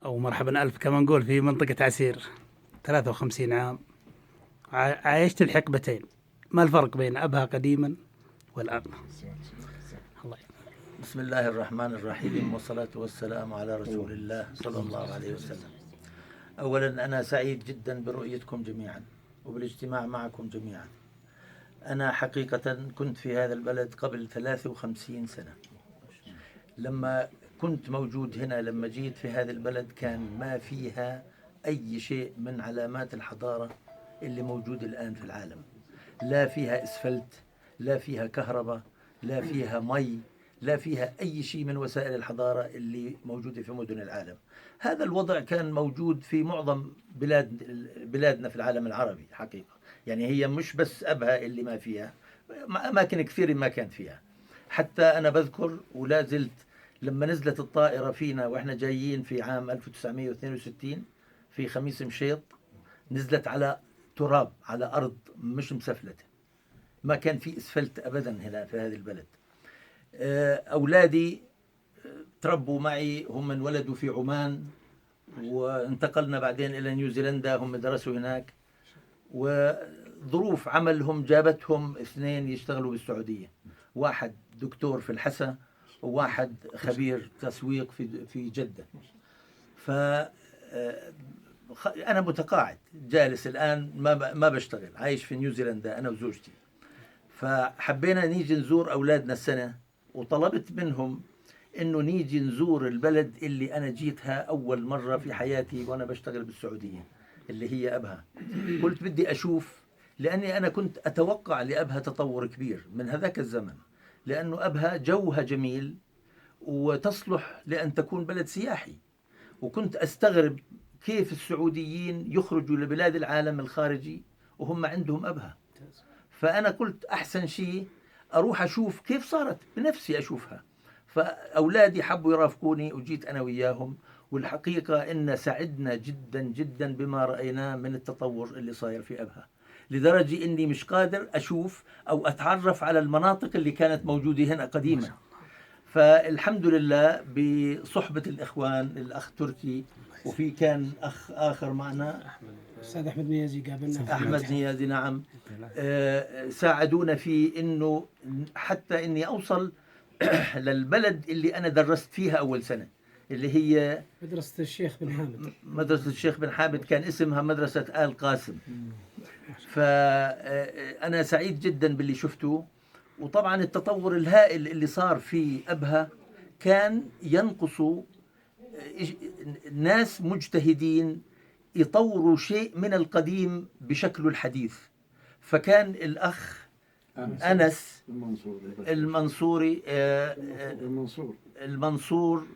أو مرحبا ألف كما نقول في منطقة عسير. 53 عام، عايشت الحقبتين. ما الفرق بين أبها قديما والآن؟ الله يعين. بسم الله الرحمن الرحيم، والصلاة والسلام على رسول الله صلى الله عليه وسلم. أولا أنا سعيد جدا برؤيتكم جميعا وبالاجتماع معكم جميعا. أنا حقيقة كنت في هذا البلد قبل 53 سنة. لما كنت موجود هنا، لما جيت في هذا البلد كان ما فيها أي شيء من علامات الحضارة اللي موجود الآن في العالم. لا فيها إسفلت، لا فيها كهرباء، لا فيها مي، لا فيها أي شيء من وسائل الحضارة اللي موجودة في مدن العالم. هذا الوضع كان موجود في معظم بلادنا في العالم العربي حقيقة. يعني هي مش بس أبها اللي ما فيها، أماكن كثير ما كانت فيها. حتى أنا بذكر ولا زلت لما نزلت الطائرة فينا وإحنا جايين في عام 1962 في خميس مشيط، نزلت على تراب، على أرض مش مسفلتة، ما كان في إسفلت أبدا هنا في هذه البلد. أولادي تربوا معي، هم انولدوا في عمان وانتقلنا بعدين إلى نيوزيلندا، هم درسوا هناك، وظروف عملهم جابتهم اثنين يشتغلوا بالسعودية، واحد دكتور في الحسا وواحد خبير تسويق في جدة. ف أنا متقاعد جالس الآن، ما بشتغل، عايش في نيوزيلندا أنا وزوجتي. فحبينا نيجي نزور أولادنا السنة، وطلبت منهم إنه نيجي نزور البلد اللي أنا جيتها أول مرة في حياتي وأنا بشتغل بالسعودية، اللي هي أبها. قلت بدي أشوف، لأني أنا كنت أتوقع لأبها تطور كبير من هذاك الزمن، لأنه أبها جوها جميل وتصلح لأن تكون بلد سياحي. وكنت أستغرب كيف السعوديين يخرجوا لبلاد العالم الخارجي وهم عندهم أبها. فأنا قلت أحسن شيء أروح أشوف كيف صارت بنفسي أشوفها. فأولادي حبوا يرافقوني وجيت أنا وياهم، والحقيقة إن سعدنا جدا جدا بما رأيناه من التطور اللي صاير في أبها، لدرجة إني مش قادر أشوف أو أتعرف على المناطق اللي كانت موجودة هنا قديما. فالحمد لله بصحبة الإخوان، الأخ تركي، وفي كان أخ آخر معنا أستاذ أحمد نيازي قابلنا. أحمد نيازي، نعم. ساعدونا في إنه حتى إني أوصل للبلد اللي أنا درست فيها أول سنة، اللي هي مدرسة الشيخ بن حامد. مدرسة الشيخ بن حامد، كان اسمها مدرسة آل قاسم. فأنا سعيد جدا باللي شفته. وطبعا التطور الهائل اللي صار في أبها كان ينقص ناس مجتهدين يطوروا شيء من القديم بشكله الحديث. فكان الأخ أنس المنصوري المنصور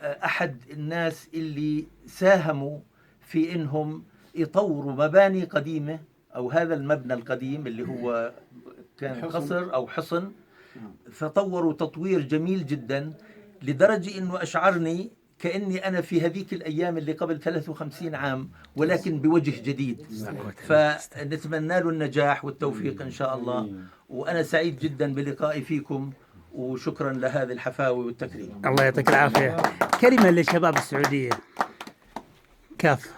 أحد الناس اللي ساهموا في إنهم يطوروا مباني قديمة، أو هذا المبنى القديم اللي هو كان قصر أو حصن، فطوروا تطوير جميل جدا، لدرجة إنه أشعرني كأني أنا في هذيك الأيام اللي قبل 53 عام، ولكن بوجه جديد. فنتمنى له النجاح والتوفيق إن شاء الله. وأنا سعيد جدا بلقائي فيكم، وشكرا لهذه الحفاوة والتكريم. الله يعطيك العافية. كلمة للشباب السعودية كافة.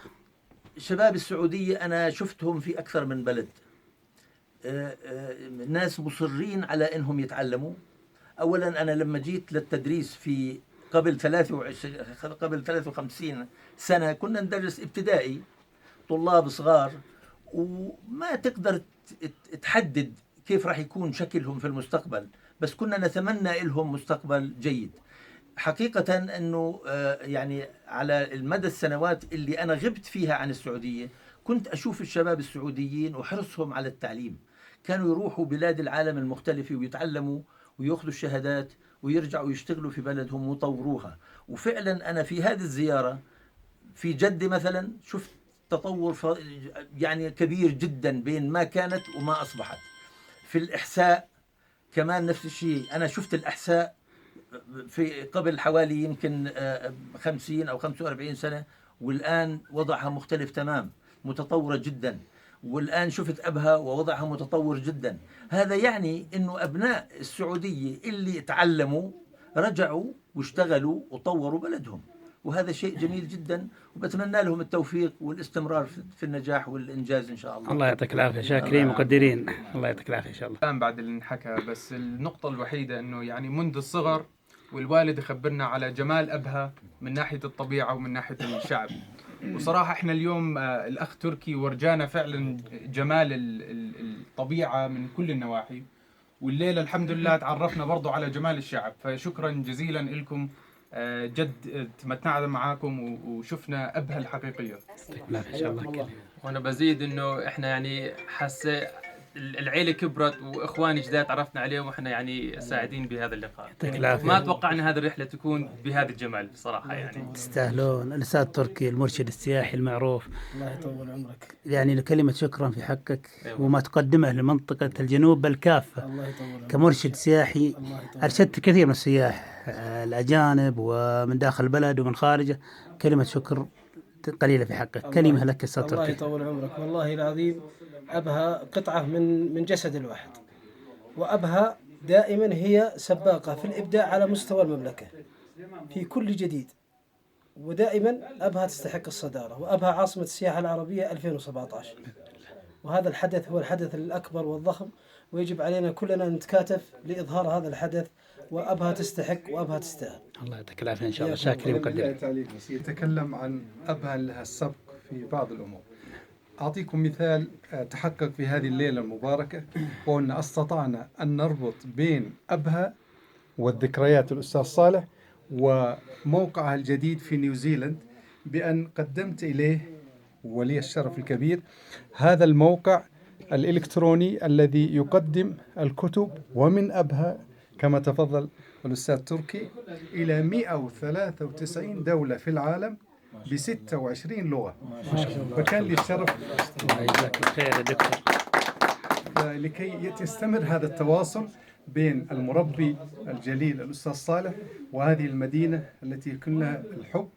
شباب السعودية أنا شفتهم في أكثر من بلد، ناس مصرين على أنهم يتعلموا. أولا أنا لما جيت للتدريس في قبل 53 سنة كنا ندرس ابتدائي، طلاب صغار، وما تقدر تحدد كيف راح يكون شكلهم في المستقبل، بس كنا نتمنى لهم مستقبل جيد. حقيقة أنه يعني على المدى السنوات اللي أنا غبت فيها عن السعودية كنت أشوف الشباب السعوديين وحرصهم على التعليم. كانوا يروحوا بلاد العالم المختلفة ويتعلموا ويأخذوا الشهادات ويرجعوا يشتغلوا في بلدهم ويطوروها. وفعلا أنا في هذه الزيارة في جدة مثلا شفت تطور يعني كبير جدا بين ما كانت وما أصبحت. في الإحساء كمان نفس الشيء، أنا شفت الإحساء في قبل حوالي يمكن 50 أو 45 سنة، والآن وضعها مختلف تمام، متطورة جدا. والآن شفت أبها ووضعها متطور جدا. هذا يعني أنه أبناء السعودية اللي تعلموا رجعوا واشتغلوا وطوروا بلدهم، وهذا شيء جميل جدا، وبتمنى لهم التوفيق والاستمرار في النجاح والإنجاز إن شاء الله. الله يعطيك العافية، شاكرين مقدرين. الله يعطيك العافية إن شاء الله. الآن بعد اللي انحكى، بس النقطة الوحيدة إنه يعني منذ الصغر والوالد يخبرنا على جمال أبها من ناحية الطبيعة ومن ناحية الشعب. وصراحة إحنا اليوم الأخ تركي ورجانا فعلا جمال الطبيعة من كل النواحي، والليلة الحمد لله تعرفنا برضو على جمال الشعب. فشكرا جزيلا لكم، جد تمتعنا معاكم وشفنا أبها الحقيقية. إن شاء الله. وانا بزيد انه احنا يعني حاسه العيله كبرت واخواني جداد تعرفنا عليهم، واحنا يعني سعيدين بهذا اللقاء. يعطيك العافية. ما توقعنا هذه الرحله تكون بهذا الجمال بصراحه يعني. تستاهلون. الأستاذ تركي المرشد السياحي المعروف، الله يطول عمرك. يعني كلمة شكرا في حقك وما تقدمه لمنطقة الجنوب بل كافة. الله يطول عمرك. كمرشد سياحي أرشدت كثير من السياح الأجانب ومن داخل البلد ومن خارجه. كلمة شكر قليلة في حقك. كلمة لك أستاذ الله تركي. يطول عمرك. والله العظيم أبها قطعة من جسد الواحد، وأبها دائما هي سباقة في الإبداع على مستوى المملكة في كل جديد، ودائما أبها تستحق الصدارة، وأبها عاصمة السياحة العربية 2017. وهذا الحدث هو الحدث الأكبر والضخم، ويجب علينا كلنا نتكاتف لإظهار هذا الحدث، وأبها تستحق وأبها تستاهل. الله يعطيك العافية إن شاء الله. شاكرين مقدرين. يتكلم عن أبها لها السبق في بعض الأمور. أعطيكم مثال تحقق في هذه الليلة المباركة، وأن استطعنا أن نربط بين أبها والذكريات الأستاذ صالح وموقعها الجديد في نيوزيلند، بأن قدمت إليه ولي الشرف الكبير هذا الموقع الإلكتروني الذي يقدم الكتب ومن أبها كما تفضل الأستاذ تركي إلى 193 دولة في العالم ب26 لغة. فكان لي الشرف الله يجزاك الخير يا دكتور. لكي يستمر هذا التواصل بين المربي الجليل الأستاذ صالح وهذه المدينة التي كلها الحب،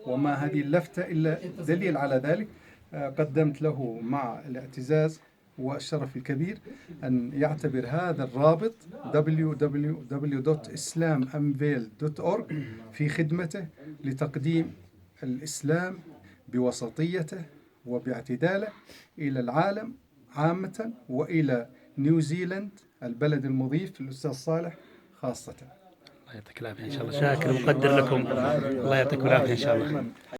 وما هذه اللفتة إلا دليل على ذلك. قدمت له مع الاعتزاز والشرف الكبير أن يعتبر هذا الرابط www.islamunveiled.org في خدمته لتقديم الإسلام بوسطيته وباعتداله إلى العالم عامة، وإلى نيوزيلند البلد المضيف للأستاذ صالح خاصة. الله يعطيك العافية إن شاء الله. شاكر ومقدر لكم. الله يعطيكم العافية إن شاء الله.